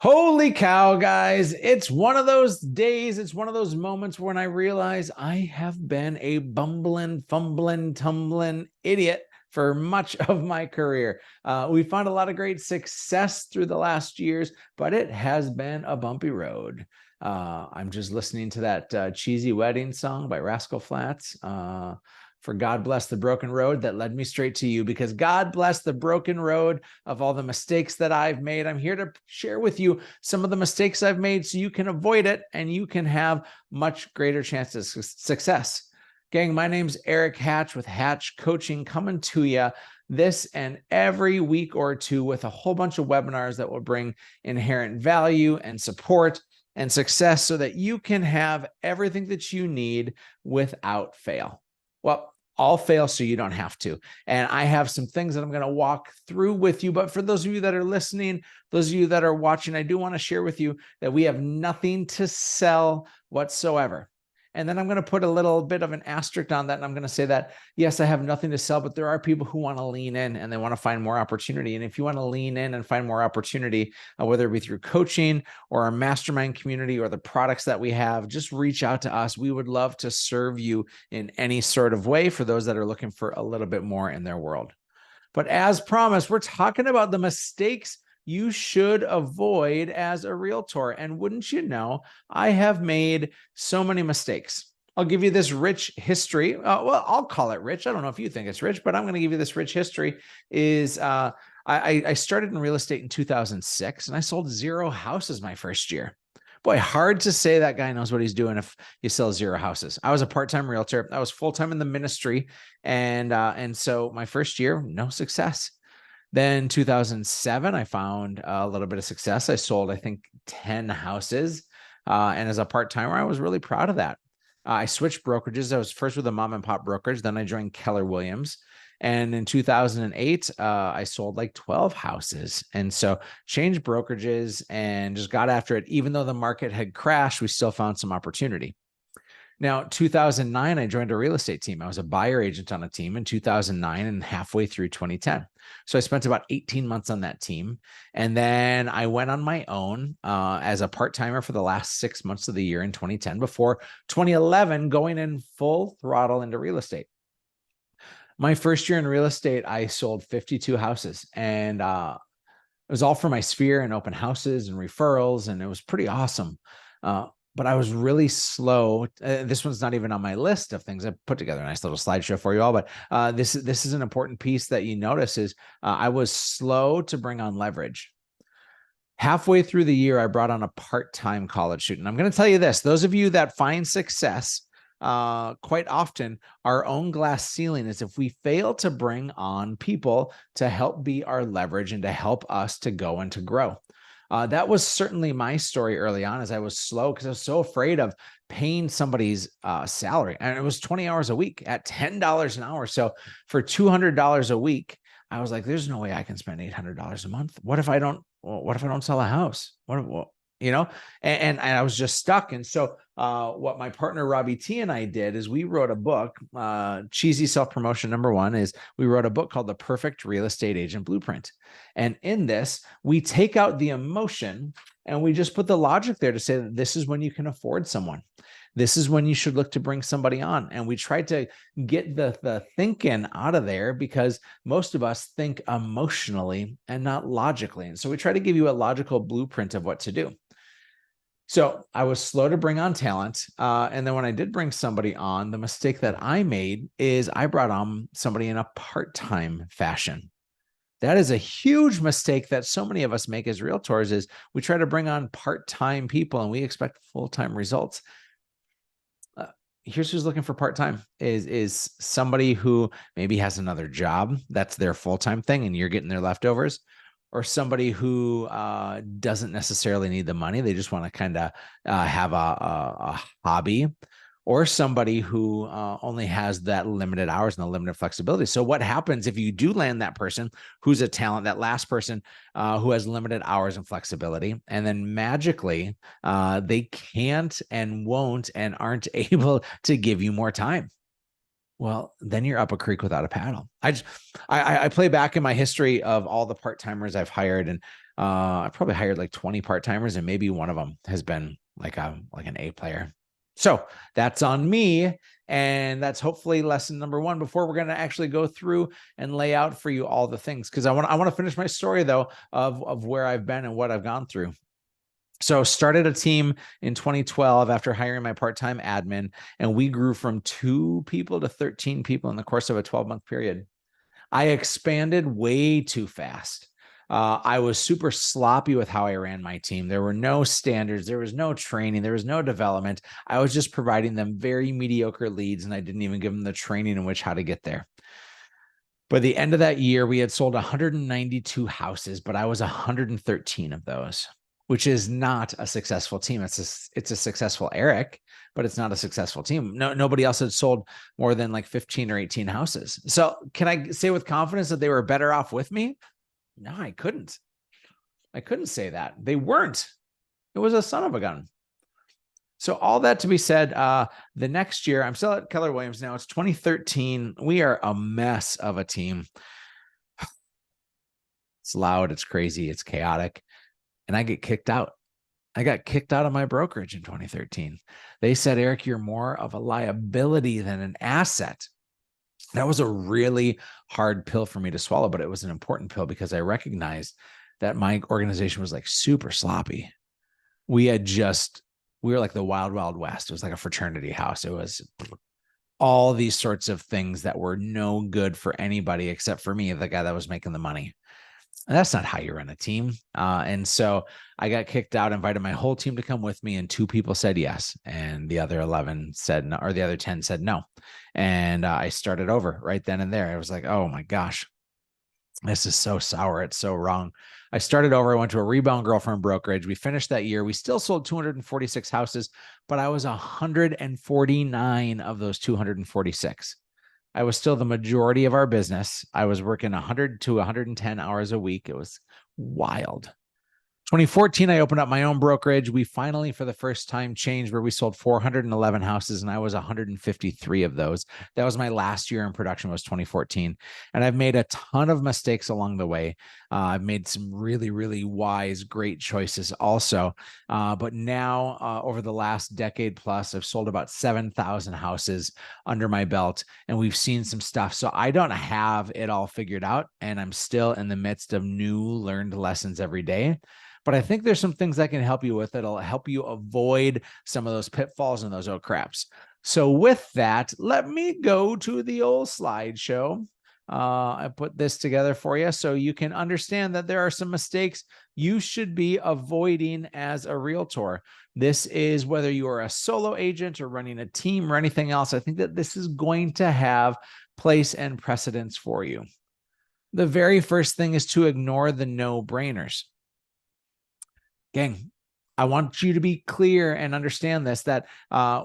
Holy cow, guys. It's one of those days, it's one of those moments when I realize I have been a bumbling, fumbling, tumbling idiot for much of my career. We found a lot of great success through the last years, but it has been a bumpy road. I'm just listening to that cheesy wedding song by Rascal Flatts. For God bless the broken road that led me straight to you, because God bless the broken road of all the mistakes that I've made. I'm here to share with you some of the mistakes I've made so you can avoid it and you can have much greater chances of success. Gang, my name's Erik Hatch with Hatch Coaching, coming to you this and every week or two with a whole bunch of webinars that will bring inherent value and support and success so that you can have everything that you need without fail. Well, I'll fail so you don't have to. And I have some things that I'm going to walk through with you. But for those of you that are listening, those of you that are watching, I do want to share with you that we have nothing to sell whatsoever. And then I'm going to put a little bit of an asterisk on that. And I'm going to say that, yes, I have nothing to sell, but there are people who want to lean in and they want to find more opportunity. And if you want to lean in and find more opportunity, whether it be through coaching or our mastermind community or the products that we have, just reach out to us. We would love to serve you in any sort of way for those that are looking for a little bit more in their world. But as promised, we're talking about the mistakes you should avoid as a realtor. And wouldn't you know, I have made so many mistakes. I'll give you this rich history. Well, I'll call it rich. I don't know if you think it's rich, but I'm going to give you this rich history. I started in real estate in 2006, and I sold 0 houses my first year. Boy, hard to say that guy knows what he's doing if you sell 0 houses. I was a part-time realtor. I was full-time in the ministry. And so my first year, no success. Then 2007, I found a little bit of success. I sold, I think, 10 houses. And as a part-timer, I was really proud of that. I switched brokerages. I was first with a mom and pop brokerage. Then I joined Keller Williams. And in 2008, I sold like 12 houses. And so changed brokerages and just got after it. Even though the market had crashed, we still found some opportunity. Now, 2009, I joined a real estate team. I was a buyer agent on a team in 2009 and halfway through 2010. So I spent about 18 months on that team. And then I went on my own as a part-timer for the last 6 months of the year in 2010 before 2011 going in full throttle into real estate. My first year in real estate, I sold 52 houses, and it was all for my sphere and open houses and referrals, and it was pretty awesome. But I was really slow. This one's not even on my list of things. I put together a nice little slideshow for you all, but this is an important piece that you notice is I was slow to bring on leverage. Halfway through the year, I brought on a part-time college student. I'm going to tell you this, those of you that find success, quite often our own glass ceiling is if we fail to bring on people to help be our leverage and to help us to go and to grow. That was certainly my story early on, as I was slow because I was so afraid of paying somebody's salary. And it was 20 hours a week at $10 an hour. So for $200 a week, I was like, there's no way I can spend $800 a month. What if I don't sell a house? And I was just stuck. And so what my partner Robbie T and I did is we wrote a book, cheesy self-promotion #1 is we wrote a book called The Perfect Real Estate Agent Blueprint. And in this, we take out the emotion and we just put the logic there to say that this is when you can afford someone. This is when you should look to bring somebody on. And we tried to get the thinking out of there because most of us think emotionally and not logically. And so we try to give you a logical blueprint of what to do. So I was slow to bring on talent. And then when I did bring somebody on, the mistake that I made is I brought on somebody in a part-time fashion. That is a huge mistake that so many of us make as realtors is we try to bring on part-time people and we expect full-time results. Here's who's looking for part-time is somebody who maybe has another job. That's their full-time thing and you're getting their leftovers. Or somebody who doesn't necessarily need the money. They just want to kind of have a hobby. Or somebody who only has that limited hours and the limited flexibility. So what happens if you do land that person who's a talent, that last person who has limited hours and flexibility, and then magically they can't and won't and aren't able to give you more time? well, then you're up a creek without a paddle. I play back in my history of all the part-timers I've hired, and I probably hired like 20 part-timers, and maybe one of them has been like an A player. So that's on me. And that's hopefully lesson number one before we're going to actually go through and lay out for you all the things. Cause I want to finish my story though of where I've been and what I've gone through. So started a team in 2012 after hiring my part-time admin, and we grew from 2 people to 13 people in the course of a 12-month period. I expanded way too fast. I was super sloppy with how I ran my team. There were no standards. There was no training. There was no development. I was just providing them very mediocre leads, and I didn't even give them the training in which how to get there. By the end of that year, we had sold 192 houses, but I was 113 of those, which is not a successful team. It's a successful Erik, but it's not a successful team. Nobody else had sold more than like 15 or 18 houses. So can I say with confidence that they were better off with me? No, I couldn't. I couldn't say that. They weren't. It was a son of a gun. So all that to be said, the next year, I'm still at Keller Williams now. It's 2013. We are a mess of a team. It's loud. It's crazy. It's chaotic. And I get kicked out. I got kicked out of my brokerage in 2013. They said, Erik, you're more of a liability than an asset. That was a really hard pill for me to swallow, but it was an important pill because I recognized that my organization was like super sloppy. We were like the wild, wild west. It was like a fraternity house. It was all these sorts of things that were no good for anybody except for me, the guy that was making the money. And that's not how you run a team. And so I got kicked out, invited my whole team to come with me, and 2 people said yes. And the other 11 said no, or the other 10 said no. And I started over right then and there. I was like, oh my gosh, this is so sour. It's so wrong. I started over. I went to a rebound girlfriend brokerage. We finished that year. We still sold 246 houses, but I was 149 of those 246. I was still the majority of our business. I was working 100 to 110 hours a week. It was wild. 2014, I opened up my own brokerage. We finally, for the first time, changed where we sold 411 houses, and I was 153 of those. That was my last year in production, was 2014. And I've made a ton of mistakes along the way. I've made some really, really wise, great choices also. But now, over the last decade plus, I've sold about 7,000 houses under my belt, and we've seen some stuff. So I don't have it all figured out, and I'm still in the midst of new learned lessons every day. But I think there's some things I can help you with that'll help you avoid some of those pitfalls and those craps. So with that, let me go to the old slideshow. I put this together for you so you can understand that there are some mistakes you should be avoiding as a realtor. This is whether you are a solo agent or running a team or anything else. I think that this is going to have place and precedence for you. The very first thing is to ignore the no-brainers. Gang, I want you to be clear and understand this, that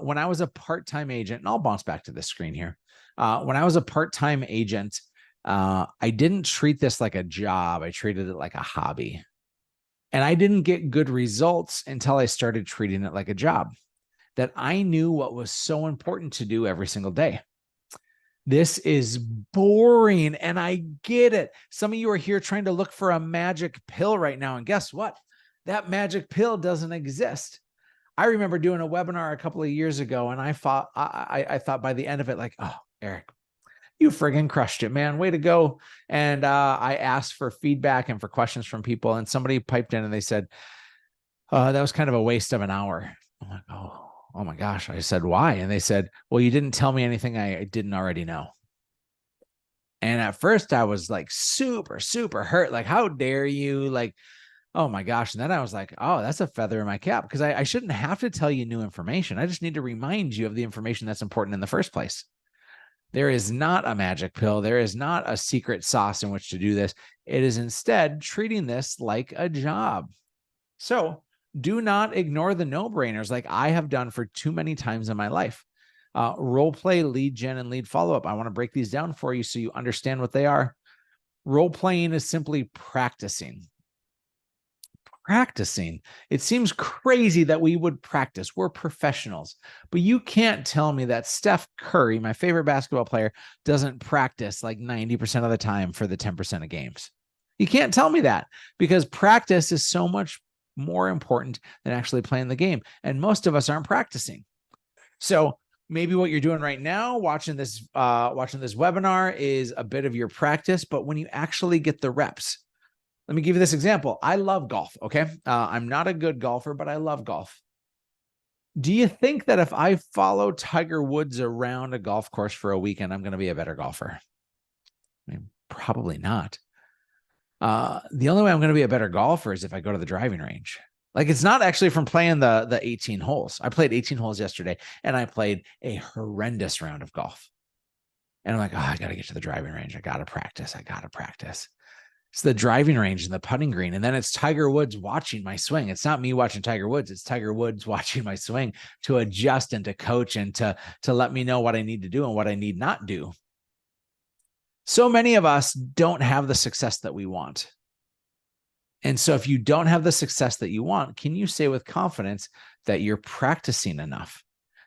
when I was a part-time agent, and I'll bounce back to this screen here. When I was a part-time agent, I didn't treat this like a job. I treated it like a hobby. And I didn't get good results until I started treating it like a job, that I knew what was so important to do every single day. This is boring, and I get it. Some of you are here trying to look for a magic pill right now, and guess what? That magic pill doesn't exist. I remember doing a webinar a couple of years ago, and I thought by the end of it, like, oh, Erik, you friggin' crushed it, man. Way to go. And I asked for feedback and for questions from people, and somebody piped in and they said, that was kind of a waste of an hour. I'm like, oh my gosh. I said, why? And they said, well, you didn't tell me anything I didn't already know. And at first I was like super, super hurt. Like, how dare you? Like, oh my gosh. And then I was like, oh, that's a feather in my cap, because I shouldn't have to tell you new information. I just need to remind you of the information that's important in the first place. There is not a magic pill. There is not a secret sauce in which to do this. It is instead treating this like a job. So do not ignore the no-brainers like I have done for too many times in my life. Role play, lead gen, and lead follow-up. I want to break these down for you so you understand what they are. Role playing is simply practicing practicing. It seems crazy that we would practice. We're professionals, but you can't tell me that Steph Curry, my favorite basketball player, doesn't practice like 90% of the time for the 10% of games. You can't tell me that, because practice is so much more important than actually playing the game. And most of us aren't practicing. So maybe what you're doing right now, watching this webinar, is a bit of your practice, but when you actually get the reps. Let me give you this example. I love golf, okay? I'm not a good golfer, but I love golf. Do you think that if I follow Tiger Woods around a golf course for a weekend, I'm going to be a better golfer? I mean, probably not. The only way I'm going to be a better golfer is if I go to the driving range. Like, it's not actually from playing the 18 holes. I played 18 holes yesterday, and I played a horrendous round of golf. And I'm like, oh, I got to get to the driving range. I got to practice. It's the driving range and the putting green. And then it's Tiger Woods watching my swing. It's not me watching Tiger Woods. It's Tiger Woods watching my swing to adjust and to coach and to let me know what I need to do and what I need not do. So many of us don't have the success that we want. And so if you don't have the success that you want, can you say with confidence that you're practicing enough,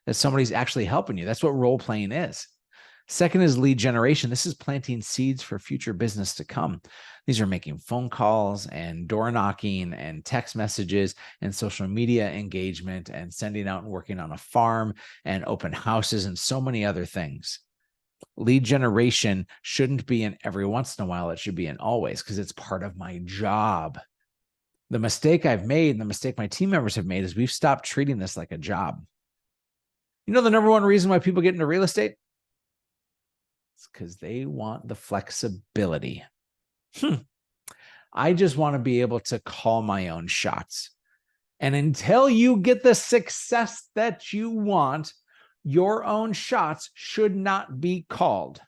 that somebody's actually helping you? That's what role playing is. Second is lead generation. This is planting seeds for future business to come. These are making phone calls and door knocking and text messages and social media engagement and sending out and working on a farm and open houses and so many other things. Lead generation shouldn't be an every once in a while. It should be an always, because it's part of my job. The mistake I've made and the mistake my team members have made is we've stopped treating this like a job. You know, the number one reason why people get into real estate? It's because they want the flexibility. I just want to be able to call my own shots. And until you get the success that you want, your own shots should not be called.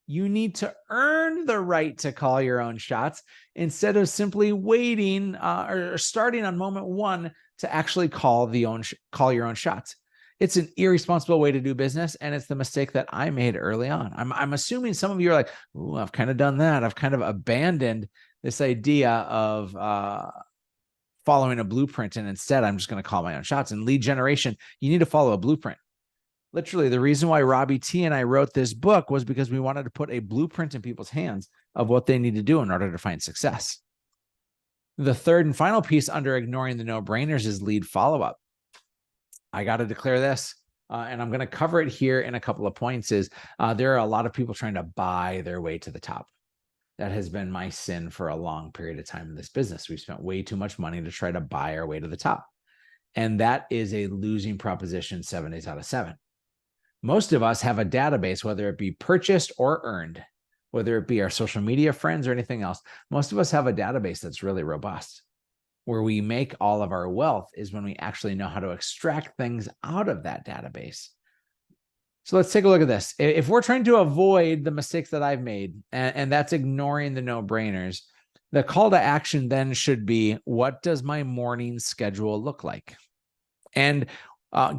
You need to earn the right to call your own shots instead of simply waiting or starting on moment one to actually call your own shots. It's an irresponsible way to do business, and it's the mistake that I made early on. I'm assuming some of you are like, "Ooh, I've kind of done that. I've kind of abandoned this idea of following a blueprint, and instead I'm just going to call my own shots." And lead generation, you need to follow a blueprint. Literally, the reason why Robbie T and I wrote this book was because we wanted to put a blueprint in people's hands of what they need to do in order to find success. The third and final piece under ignoring the no-brainers is lead follow-up. I got to declare this, and I'm going to cover it here in a couple of points, is there are a lot of people trying to buy their way to the top. That has been my sin for a long period of time in this business. We've spent way too much money to try to buy our way to the top. And that is a losing proposition 7 days out of 7. Most of us have a database, whether it be purchased or earned, whether it be our social media friends or anything else. Most of us have a database that's really robust. Where we make all of our wealth is when we actually know how to extract things out of that database. So let's take a look at this. If we're trying to avoid the mistakes that I've made, and that's ignoring the no-brainers, the call to action then should be, what does my morning schedule look like? And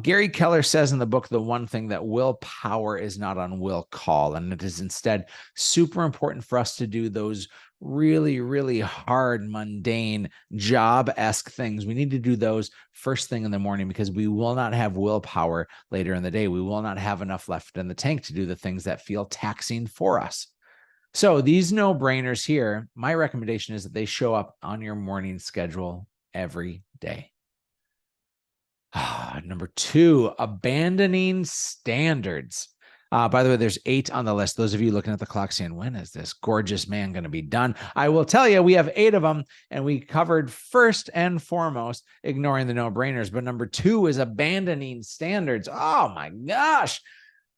Gary Keller says in the book, the one thing, that willpower is not on will call, and it is instead super important for us to do those really, really hard, mundane, job-esque things. We need to do those first thing in the morning, because we will not have willpower later in the day. We will not have enough left in the tank to do the things that feel taxing for us. So these no-brainers here, my recommendation is that they show up on your morning schedule every day. Number 2, abandoning standards. By the way, there's 8 on the list. Those of you looking at the clock saying, when is this gorgeous man going to be done? I will tell you, we have 8 of them, and we covered first and foremost ignoring the no-brainers. But number 2 is abandoning standards. Oh my gosh.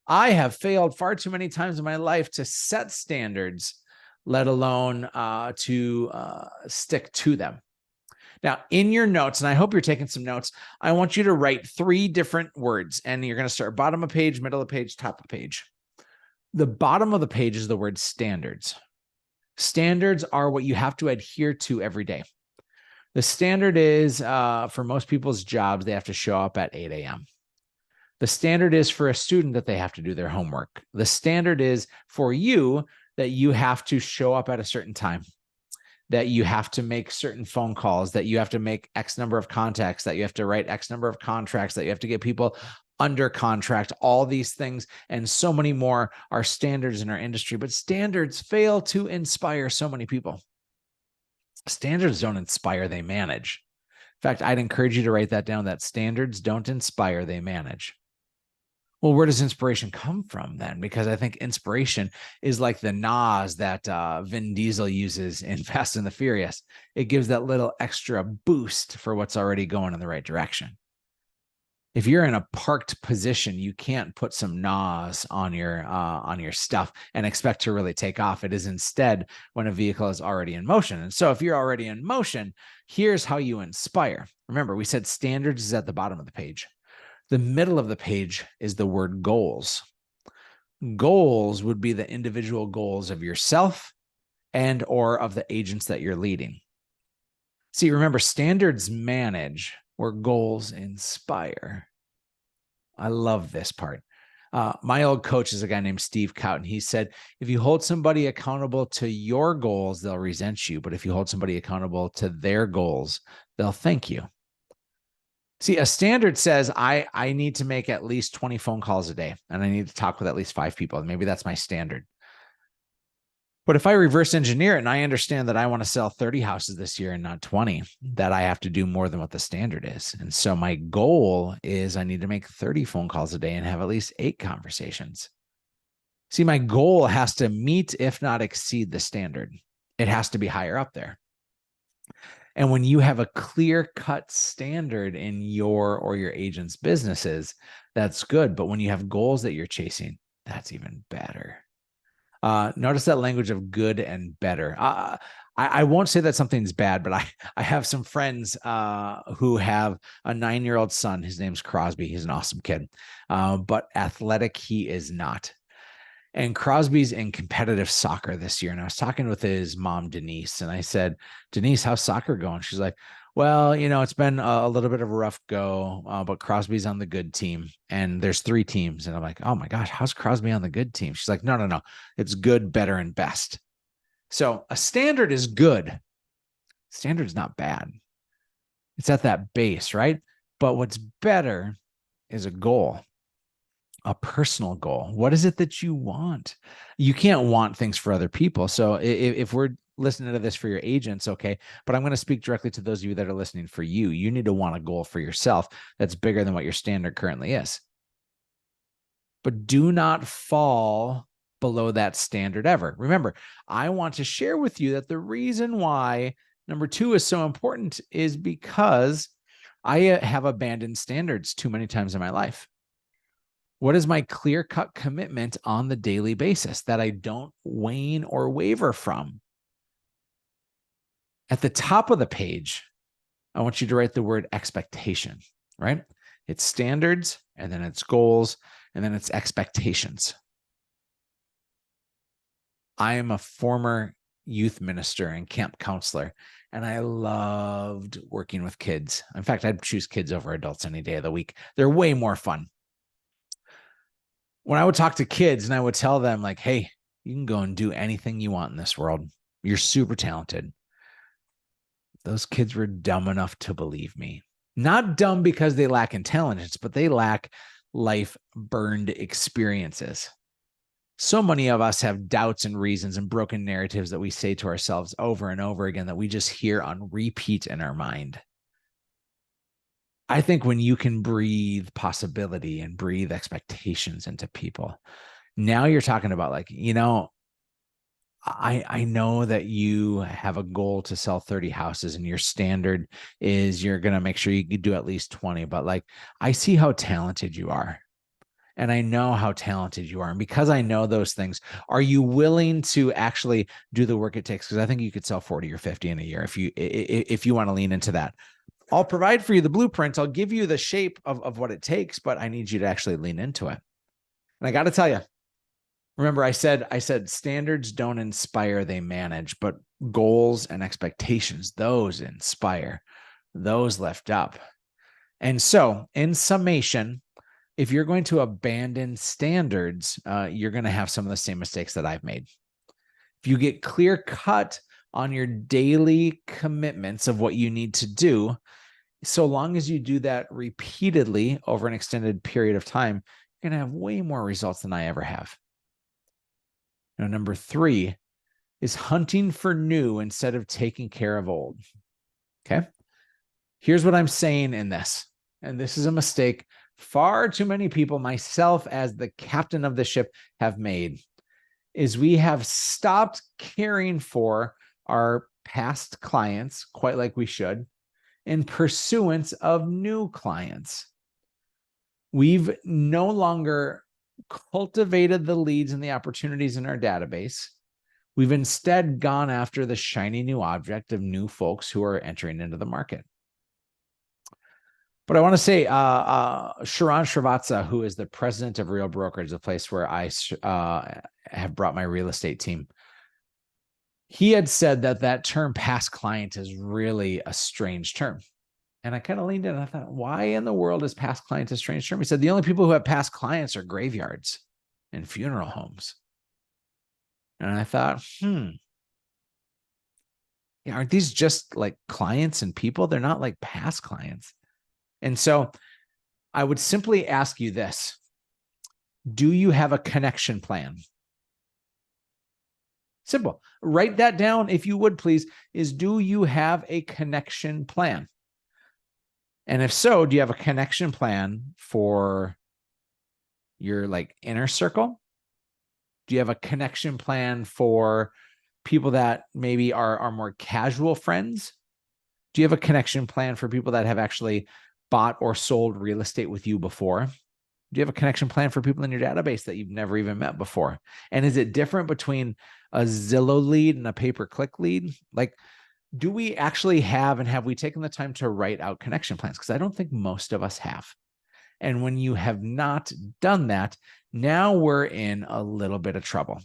I have failed far too many times in my life to set standards, let alone to stick to them. Now, in your notes, and I hope you're taking some notes, I want you to write 3 different words, and you're going to start bottom of page, middle of page, top of page. The bottom of the page is the word standards. Standards are what you have to adhere to every day. The standard is, for most people's jobs, they have to show up at 8 a.m. The standard is for a student that they have to do their homework. The standard is for you that you have to show up at a certain time. that you have to make certain phone calls, that you have to make X number of contacts, that you have to write X number of contracts, that you have to get people under contract, all these things and so many more are standards in our industry, but standards fail to inspire so many people. Standards don't inspire, they manage. In fact, I'd encourage you to write that down, that standards don't inspire, they manage. Well, where does inspiration come from then? Because I think inspiration is like the NOS that Vin Diesel uses in Fast and the Furious. It gives that little extra boost for what's already going in the right direction. If you're in a parked position, you can't put some NOS on your stuff and expect to really take off. It is instead when a vehicle is already in motion. And so if you're already in motion, here's how you inspire. Remember, we said standards is at the bottom of the page. The middle of the page is the word goals. Goals would be the individual goals of yourself and or of the agents that you're leading. See, remember, standards manage where goals inspire. I love this part. My old coach is a guy named Steve Cowton. He said, if you hold somebody accountable to your goals, they'll resent you. But if you hold somebody accountable to their goals, they'll thank you. See, a standard says I need to make at least 20 phone calls a day, and I need to talk with at least 5 people. Maybe that's my standard. But if I reverse engineer it and I understand that I want to sell 30 houses this year and not 20, that I have to do more than what the standard is. And so my goal is I need to make 30 phone calls a day and have at least 8 conversations. See, my goal has to meet, if not exceed, the standard. It has to be higher up there. And when you have a clear-cut standard in your or your agent's businesses, that's good. But when you have goals that you're chasing, that's even better. Notice that language of good and better. I won't say that something's bad, but I have some friends who have a 9-year-old son. His name's Crosby. He's an awesome kid, but athletic he is not. And Crosby's in competitive soccer this year. And I was talking with his mom, Denise, and I said, Denise, how's soccer going? She's like, well, it's been a little bit of a rough go, but Crosby's on the good team and there's 3 teams. And I'm like, oh my gosh, how's Crosby on the good team? She's like, no. It's good, better, and best. So a standard is good. Standard's not bad. It's at that base, right? But what's better is a goal. A personal goal. What is it that you want? You can't want things for other people. So if we're listening to this for your agents, okay, but I'm going to speak directly to those of you that are listening for you. You need to want a goal for yourself that's bigger than what your standard currently is. But do not fall below that standard ever. Remember, I want to share with you that the reason why number 2 is so important is because I have abandoned standards too many times in my life. What is my clear-cut commitment on the daily basis that I don't wane or waver from? At the top of the page, I want you to write the word expectation, right? It's standards, and then it's goals, and then it's expectations. I am a former youth minister and camp counselor, and I loved working with kids. In fact, I'd choose kids over adults any day of the week. They're way more fun. When I would talk to kids and I would tell them like, hey, you can go and do anything you want in this world. You're super talented. Those kids were dumb enough to believe me. Not dumb because they lack intelligence, but they lack life burned experiences. So many of us have doubts and reasons and broken narratives that we say to ourselves over and over again that we just hear on repeat in our mind. I think when you can breathe possibility and breathe expectations into people, now you're talking about like, I know that you have a goal to sell 30 houses and your standard is you're going to make sure you can do at least 20, but like, I see how talented you are. And I know how talented you are. And because I know those things, are you willing to actually do the work it takes? Because I think you could sell 40 or 50 in a year if you want to lean into that. I'll provide for you the blueprint. I'll give you the shape of what it takes, but I need you to actually lean into it. And I got to tell you, remember I said standards don't inspire, they manage, but goals and expectations, those inspire, those lift up. And so in summation, if you're going to abandon standards, you're going to have some of the same mistakes that I've made. If you get clear cut on your daily commitments of what you need to do. So long as you do that repeatedly over an extended period of time, you're going to have way more results than I ever have. Now, number 3 is hunting for new instead of taking care of old. Okay. Here's what I'm saying in this, and this is a mistake far too many people, myself as the captain of the ship, have made, is we have stopped caring for our past clients quite like we should in pursuance of new clients. We've no longer cultivated the leads and the opportunities in our database. We've instead gone after the shiny new object of new folks who are entering into the market. But I want to say Sharon Srivatsa, who is the president of Real Brokerage, the place where I have brought my real estate team, he had said that term past client is really a strange term. And I kind of leaned in and I thought, why in the world is past client a strange term? He said, the only people who have past clients are graveyards and funeral homes. And I thought, aren't these just like clients and people? They're not like past clients. And so I would simply ask you this. Do you have a connection plan? Simple. Write that down, if you would, please, is do you have a connection plan? And if so, do you have a connection plan for your like inner circle? Do you have a connection plan for people that maybe are more casual friends? Do you have a connection plan for people that have actually bought or sold real estate with you before? Do you have a connection plan for people in your database that you've never even met before? And is it different between a Zillow lead and a pay-per-click lead? Like, do we actually have we taken the time to write out connection plans? Because I don't think most of us have. And when you have not done that, now we're in a little bit of trouble.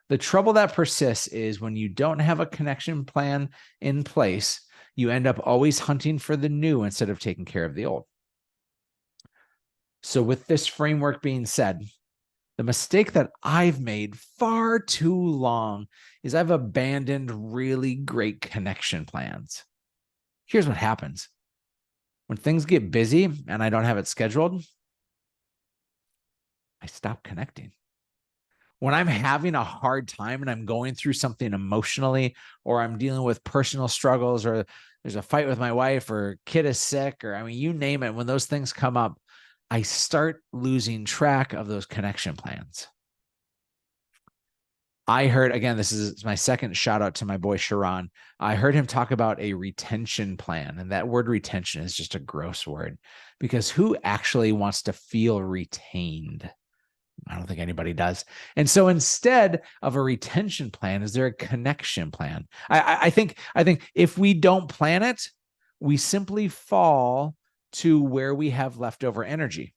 The trouble that persists is when you don't have a connection plan in place, you end up always hunting for the new instead of taking care of the old. So with this framework being said, the mistake that I've made far too long is I've abandoned really great connection plans. Here's what happens. When things get busy and I don't have it scheduled, I stop connecting. When I'm having a hard time and I'm going through something emotionally, or I'm dealing with personal struggles, or there's a fight with my wife, or kid is sick, or you name it, when those things come up, I start losing track of those connection plans. I heard, again, this is my second shout out to my boy Sharon. I heard him talk about a retention plan. And that word retention is just a gross word, because who actually wants to feel retained? I don't think anybody does. And so instead of a retention plan, is there a connection plan? I think if we don't plan it, we simply fall to where we have leftover energy.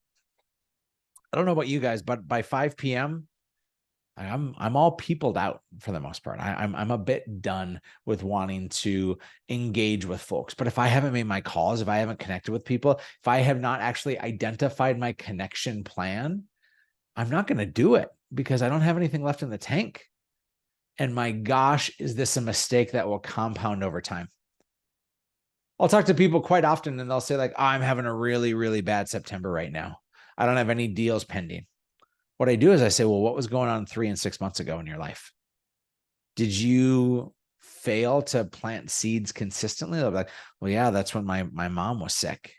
I don't know about you guys, but by 5 p.m., I'm all peopled out for the most part. I'm a bit done with wanting to engage with folks. But if I haven't made my calls, if I haven't connected with people, if I have not actually identified my connection plan, I'm not going to do it because I don't have anything left in the tank. And my gosh, is this a mistake that will compound over time? I'll talk to people quite often and they'll say like, oh, I'm having a really, really bad September right now. I don't have any deals pending. What I do is I say, well, what was going on 3 and 6 months ago in your life? Did you fail to plant seeds consistently? They'll be like, well, yeah, that's when my mom was sick.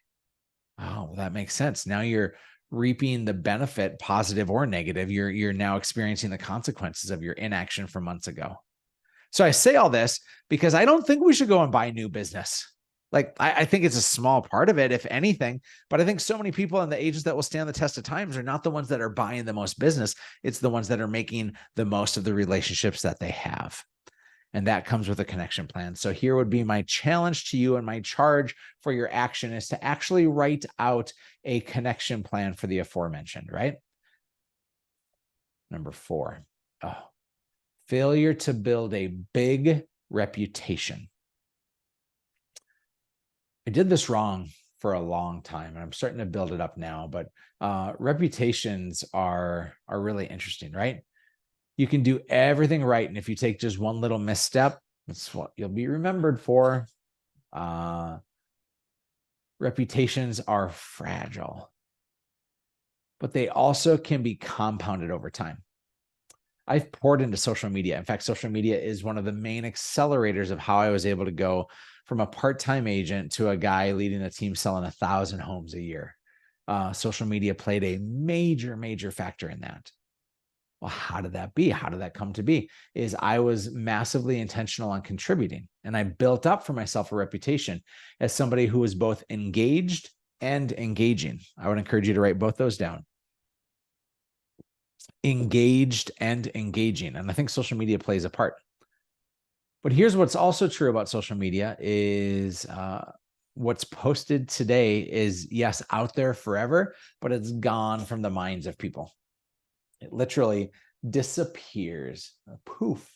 Oh, well, that makes sense. Now you're reaping the benefit, positive or negative. You're now experiencing the consequences of your inaction from months ago. So I say all this because I don't think we should go and buy new business. Like, I think it's a small part of it, if anything, but I think so many people and the agents that will stand the test of times are not the ones that are buying the most business. It's the ones that are making the most of the relationships that they have. And that comes with a connection plan. So here would be my challenge to you, and my charge for your action is to actually write out a connection plan for the aforementioned, right? Number 4, failure to build a big reputation. I did this wrong for a long time, and I'm starting to build it up now, but reputations are really interesting, right? You can do everything right, and if you take just one little misstep, That's what you'll be remembered for. Reputations are fragile, but they also can be compounded over time. I've poured into social media. In fact, social media is one of the main accelerators of how I was able to go from a part-time agent to a guy leading a team selling 1,000 homes a year. Social media played a major, major factor in that. Well, how did that be? How did that come to be? Is I was massively intentional on contributing, and I built up for myself a reputation as somebody who was both engaged and engaging. I would encourage you to write both those down. Engaged and engaging. And I think social media plays a part. But here's what's also true about social media is what's posted today is, yes, out there forever, but it's gone from the minds of people. It literally disappears, poof,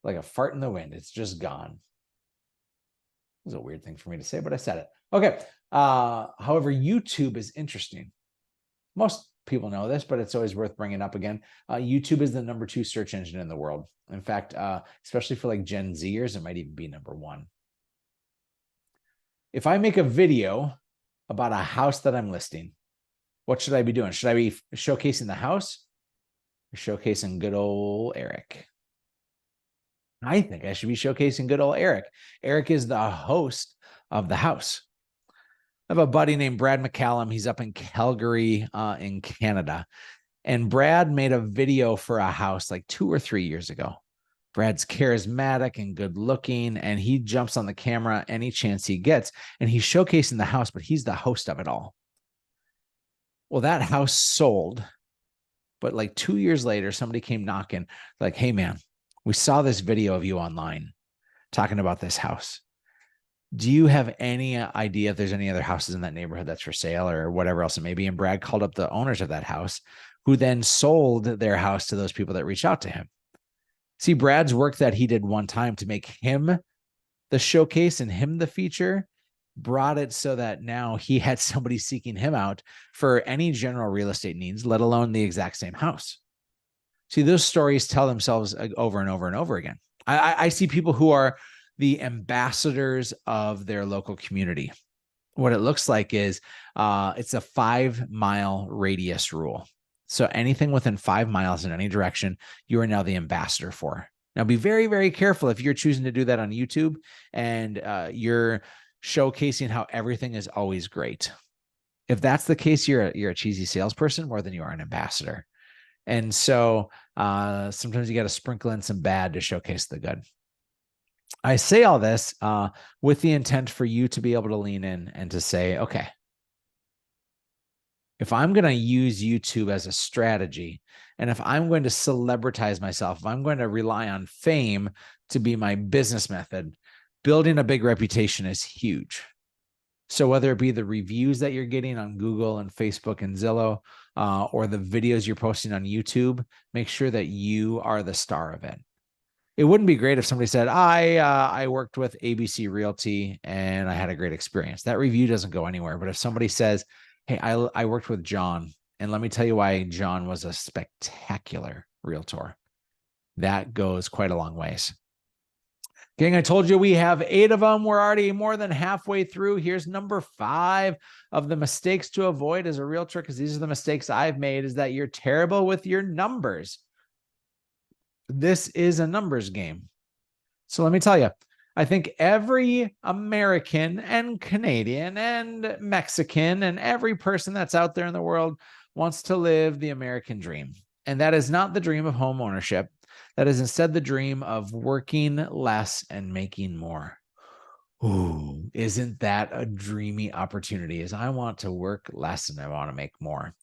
like a fart in the wind. It's just gone. It was a weird thing for me to say, but I said it. Okay. However, YouTube is interesting. Most people know this, but it's always worth bringing up again. YouTube is the #2 search engine in the world. In fact, especially for like Gen Zers, it might even be #1. If I make a video about a house that I'm listing, what should I be doing? Should I be showcasing the house or showcasing good old Erik? I think I should be showcasing good old Erik. Erik is the host of the house. I have a buddy named Brad McCallum. He's up in Calgary in Canada. And Brad made a video for a house like 2 or 3 years ago. Brad's charismatic and good looking, and he jumps on the camera any chance he gets, and he's showcasing the house, but he's the host of it all. Well, that house sold, but like 2 years later, somebody came knocking like, hey man, we saw this video of you online talking about this house. Do you have any idea if there's any other houses in that neighborhood that's for sale or whatever else it may be? And Brad called up the owners of that house, who then sold their house to those people that reached out to him. See, Brad's work that he did one time to make him the showcase and him the feature brought it so that now he had somebody seeking him out for any general real estate needs, let alone the exact same house. See, those stories tell themselves over and over and over again. I see people who are the ambassadors of their local community. What it looks like is it's a 5-mile radius rule. So anything within 5 miles in any direction, you are now the ambassador for. Now, be very, very careful if you're choosing to do that on YouTube and you're showcasing how everything is always great. If that's the case, you're a cheesy salesperson more than you are an ambassador. And so sometimes you got to sprinkle in some bad to showcase the good. I say all this with the intent for you to be able to lean in and to say, okay, if I'm going to use YouTube as a strategy, and if I'm going to celebritize myself, if I'm going to rely on fame to be my business method, building a big reputation is huge. So whether it be the reviews that you're getting on Google and Facebook and Zillow, or the videos you're posting on YouTube, make sure that you are the star of it. It wouldn't be great if somebody said, I worked with ABC Realty and I had a great experience. That review doesn't go anywhere. But if somebody says, hey, I worked with John, and let me tell you why John was a spectacular realtor, that goes quite a long ways. Gang, I told you we have 8 of them. We're already more than halfway through. Here's number 5 of the mistakes to avoid as a realtor, because these are the mistakes I've made, is that you're terrible with your numbers. This is a numbers game. So let me tell you, I think every American and Canadian and Mexican and every person that's out there in the world wants to live the American dream. And that is not the dream of home ownership. That is instead the dream of working less and making more. Ooh, isn't that a dreamy opportunity? Is I want to work less and I want to make more.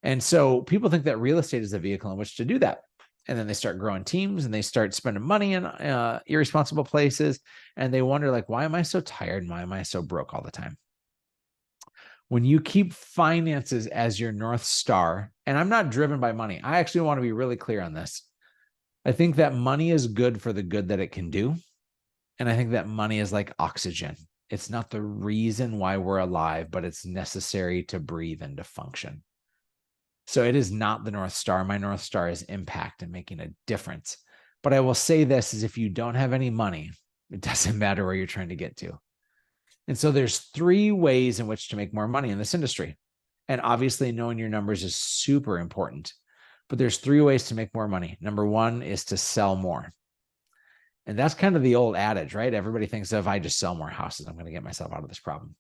And so people think that real estate is the vehicle in which to do that. And then they start growing teams and they start spending money in irresponsible places. And they wonder, like, why am I so tired? And why am I so broke all the time? When you keep finances as your North Star, and I'm not driven by money. I actually want to be really clear on this. I think that money is good for the good that it can do. And I think that money is like oxygen. It's not the reason why we're alive, but it's necessary to breathe and to function. So it is not the North Star. My North Star is impact and making a difference. But I will say this is if you don't have any money, it doesn't matter where you're trying to get to. And so there's 3 ways in which to make more money in this industry. And obviously knowing your numbers is super important, but there's 3 ways to make more money. Number 1 is to sell more. And that's kind of the old adage, right? Everybody thinks if I just sell more houses, I'm going to get myself out of this problem.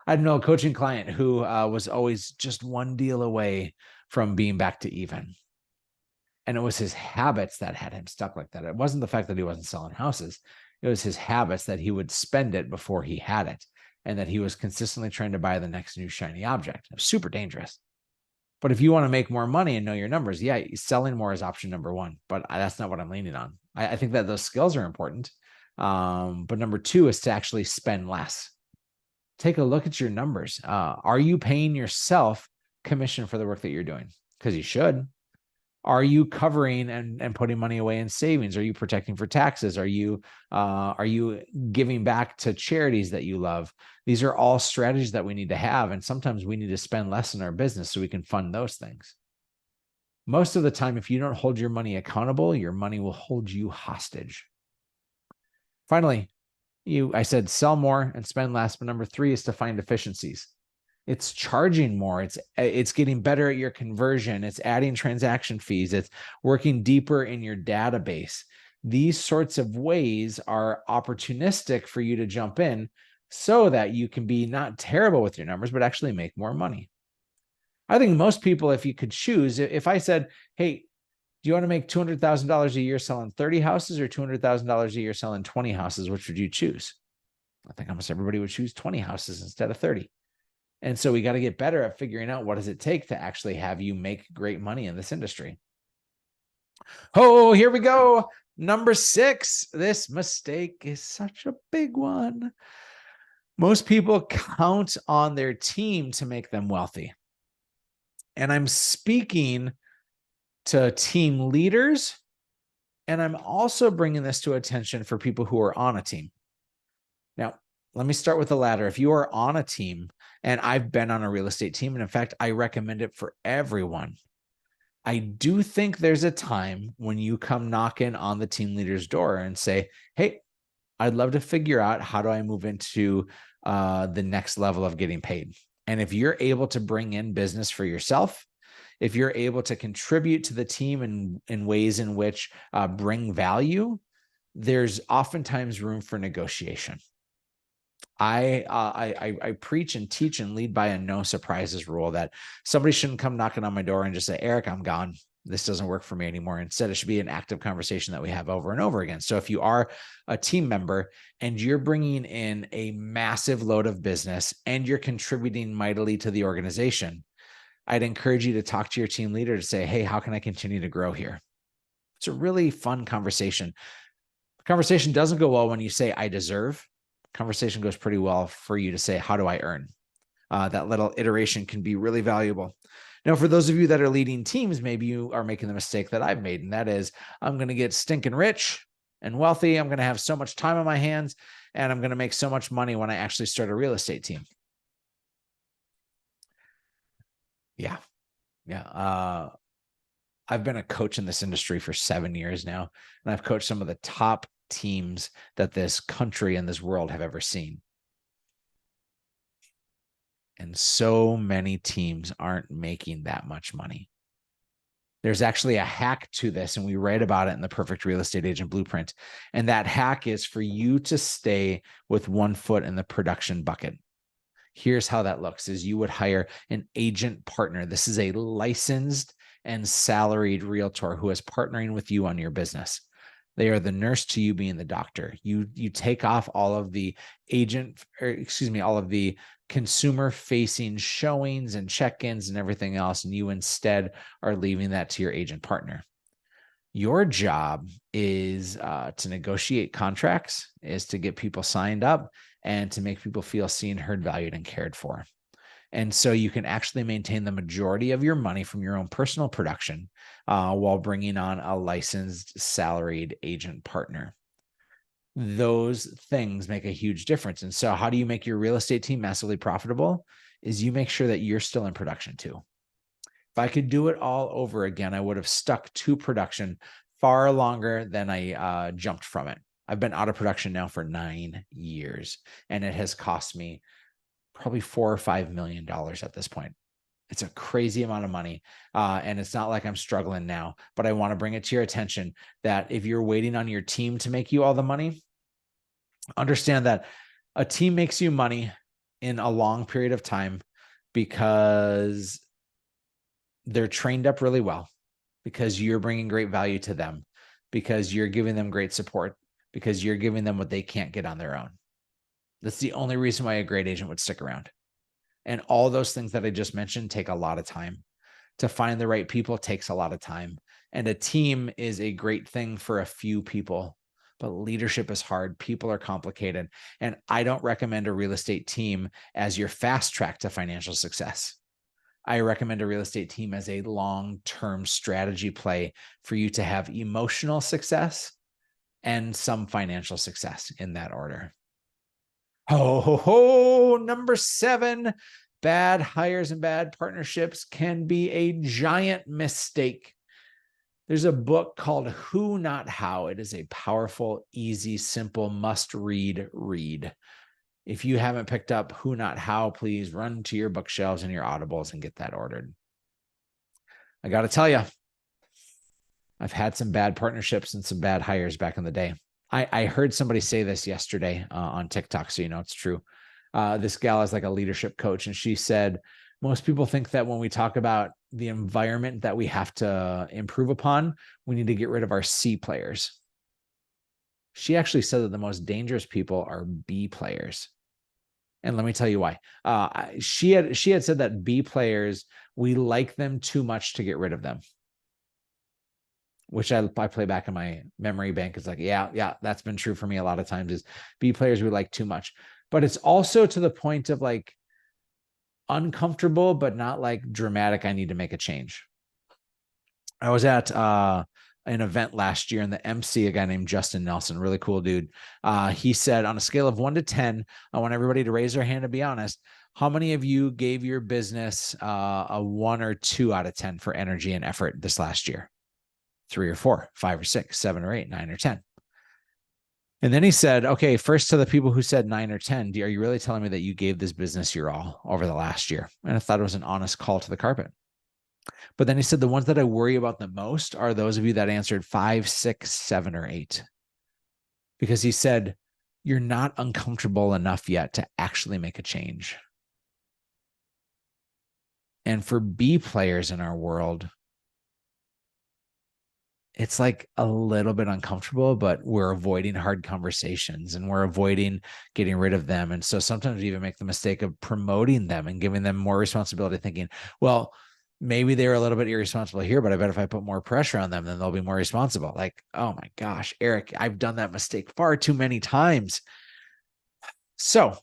I know a coaching client who was always just one deal away from being back to even. And it was his habits that had him stuck like that. It wasn't the fact that he wasn't selling houses. It was his habits that he would spend it before he had it, and that he was consistently trying to buy the next new shiny object. It was super dangerous. But if you want to make more money and know your numbers, yeah, selling more is option number 1. But that's not what I'm leaning on. I think that those skills are important. But number 2 is to actually spend less. Take a look at your numbers. Are you paying yourself commission for the work that you're doing? Because you should. Are you covering and putting money away in savings? Are you protecting for taxes? Are you giving back to charities that you love? These are all strategies that we need to have. And sometimes we need to spend less in our business so we can fund those things. Most of the time, if you don't hold your money accountable, your money will hold you hostage. Finally, I said sell more and spend less, but number 3 is to find efficiencies. It's charging more. It's getting better at your conversion. It's adding transaction fees. It's working deeper in your database. These sorts of ways are opportunistic for you to jump in so that you can be not terrible with your numbers, but actually make more money. I think most people, if you could choose, if I said, hey, do you want to make $200,000 a year selling 30 houses or $200,000 a year selling 20 houses? Which would you choose? I think almost everybody would choose 20 houses instead of 30. And so we got to get better at figuring out what does it take to actually have you make great money in this industry. Oh, here we go. Number 6. This mistake is such a big one. Most people count on their team to make them wealthy. And I'm speaking to team leaders, and I'm also bringing this to attention for people who are on a team. Now, let me start with the latter. If you are on a team, and I've been on a real estate team, and in fact, I recommend it for everyone. I do think there's a time when you come knocking on the team leader's door and say, hey, I'd love to figure out how do I move into the next level of getting paid. And if you're able to bring in business for yourself, if you're able to contribute to the team in ways in which bring value, there's oftentimes room for negotiation. I preach and teach and lead by a no surprises rule, that somebody shouldn't come knocking on my door and just say, Erik, I'm gone. This doesn't work for me anymore. Instead, it should be an active conversation that we have over and over again. So if you are a team member and you're bringing in a massive load of business and you're contributing mightily to the organization, I'd encourage you to talk to your team leader to say, hey, how can I continue to grow here? It's a really fun conversation. The conversation doesn't go well when you say, I deserve. Conversation goes pretty well for you to say, how do I earn? That little iteration can be really valuable. Now, for those of you that are leading teams, maybe you are making the mistake that I've made, and that is, I'm going to get stinking rich and wealthy. I'm going to have so much time on my hands, and I'm going to make so much money when I actually start a real estate team. Yeah. I've been a coach in this industry for 7 years now, and I've coached some of the top teams that this country and this world have ever seen. And so many teams aren't making that much money. There's actually a hack to this, and we write about it in the Perfect Real Estate Agent Blueprint. And that hack is for you to stay with one foot in the production bucket. Here's how that looks: is you would hire an agent partner. This is a licensed and salaried realtor who is partnering with you on your business. They are the nurse to you being the doctor. You take off all of the all of the consumer facing showings and check-ins and everything else, and you instead are leaving that to your agent partner. Your job is to negotiate contracts, is to get people signed up, and to make people feel seen, heard, valued, and cared for. And so you can actually maintain the majority of your money from your own personal production while bringing on a licensed salaried agent partner. Those things make a huge difference. And so how do you make your real estate team massively profitable? Is you make sure that you're still in production too. If I could do it all over again, I would have stuck to production far longer than I jumped from it. I've been out of production now for 9 years, and it has cost me probably $4 or $5 million at this point. It's a crazy amount of money. And it's not like I'm struggling now, but I want to bring it to your attention that if you're waiting on your team to make you all the money, understand that a team makes you money in a long period of time because they're trained up really well, because you're bringing great value to them, because you're giving them great support, because you're giving them what they can't get on their own. That's the only reason why a great agent would stick around. And all those things that I just mentioned take a lot of time. To find the right people takes a lot of time. And a team is a great thing for a few people, but leadership is hard. People are complicated. And I don't recommend a real estate team as your fast track to financial success. I recommend a real estate team as a long-term strategy play for you to have emotional success and some financial success, in that order. Ho, ho, ho. Number 7, bad hires and bad partnerships can be a giant mistake. There's a book called Who Not How. It is a powerful, easy, simple, must-read read. If you haven't picked up Who Not How, please run to your bookshelves and your Audibles and get that ordered. I got to tell you, I've had some bad partnerships and some bad hires back in the day. I heard somebody say this yesterday on TikTok, so you know it's true. This gal is like a leadership coach, and she said, most people think that when we talk about the environment that we have to improve upon, we need to get rid of our C players. She actually said that the most dangerous people are B players. And let me tell you why. She had said that B players, we like them too much to get rid of them, which I play back in my memory bank. It's like, yeah, that's been true for me a lot of times, is B players we like too much. But it's also to the point of like uncomfortable, but not like dramatic, I need to make a change. I was at an event last year, and the MC, a guy named Justin Nelson, really cool dude. He said, on a scale of 1 to 10, I want everybody to raise their hand and be honest. How many of you gave your business a 1 or 2 out of 10 for energy and effort this last year? 3 or 4, 5 or 6, 7 or 8, 9 or 10. And then he said, okay, first to the people who said 9 or 10, are you really telling me that you gave this business your all over the last year? And I thought it was an honest call to the carpet. But then he said, the ones that I worry about the most are those of you that answered 5, 6, 7, or 8. Because he said, you're not uncomfortable enough yet to actually make a change. And for B players in our world, it's like a little bit uncomfortable, but we're avoiding hard conversations and we're avoiding getting rid of them. And so sometimes we even make the mistake of promoting them and giving them more responsibility, thinking, well, maybe they're a little bit irresponsible here, but I bet if I put more pressure on them, then they'll be more responsible. Like, oh my gosh, Erik, I've done that mistake far too many times. So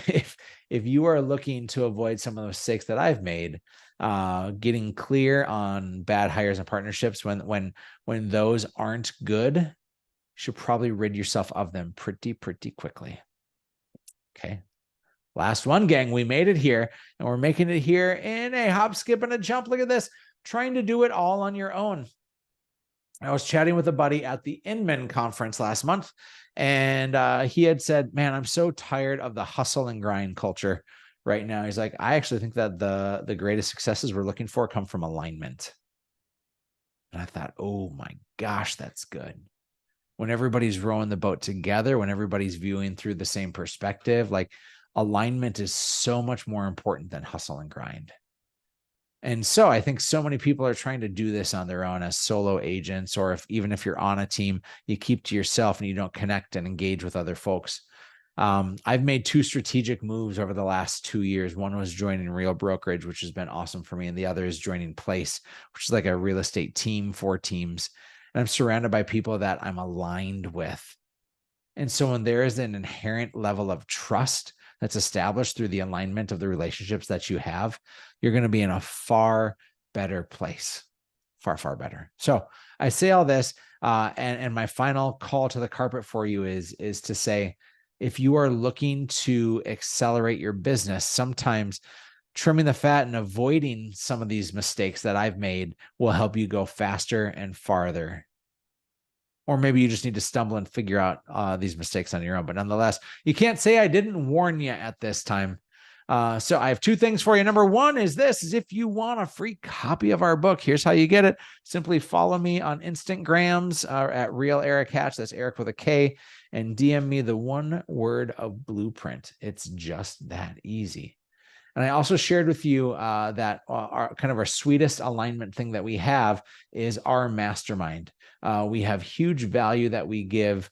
if you are looking to avoid some of the mistakes that I've made, getting clear on bad hires and partnerships, when those aren't good, you should probably rid yourself of them pretty quickly. Okay. Last one, gang. We made it here, and we're making it here in a hop, skip, and a jump. Look at this. Trying to do it all on your own. I was chatting with a buddy at the Inman conference last month, and he had said, man, I'm so tired of the hustle and grind culture right now. He's like, I actually think that the greatest successes we're looking for come from alignment. And I thought, oh my gosh, that's good. When everybody's rowing the boat together, when everybody's viewing through the same perspective, like alignment is so much more important than hustle and grind. And so I think so many people are trying to do this on their own as solo agents, or even if you're on a team, you keep to yourself and you don't connect and engage with other folks. I've made 2 strategic moves over the last 2 years. One was joining Real Brokerage, which has been awesome for me. And the other is joining Place, which is like a real estate team, 4 teams. And I'm surrounded by people that I'm aligned with. And so when there is an inherent level of trust that's established through the alignment of the relationships that you have, you're going to be in a far better place, far better. So I say all this, and my final call to the carpet for you is to say, if you are looking to accelerate your business, sometimes trimming the fat and avoiding some of these mistakes that I've made will help you go faster and farther Or maybe you just need to stumble and figure out these mistakes on your own. But nonetheless, you can't say I didn't warn you at this time. So I have two things for you. Number one is this, is if you want a free copy of our book, here's how you get it. Simply follow me on Instagrams at Real Erik Hatch. That's Erik with a K, and DM me the one word of blueprint. It's just that easy. And I also shared with you that our kind of our sweetest alignment thing that we have is our mastermind. We have huge value that we give.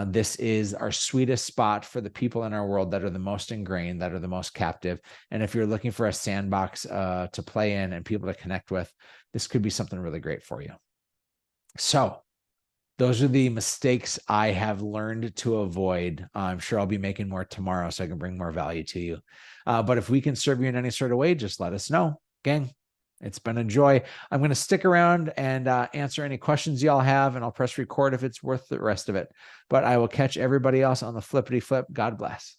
This is our sweetest spot for the people in our world that are the most ingrained, that are the most captive. And if you're looking for a sandbox to play in and people to connect with, this could be something really great for you. So those are the mistakes I have learned to avoid. I'm sure I'll be making more tomorrow so I can bring more value to you. But if we can serve you in any sort of way, just let us know. Gang, it's been a joy. I'm going to stick around and answer any questions y'all have, and I'll press record if it's worth the rest of it. But I will catch everybody else on the flippity flip. God bless.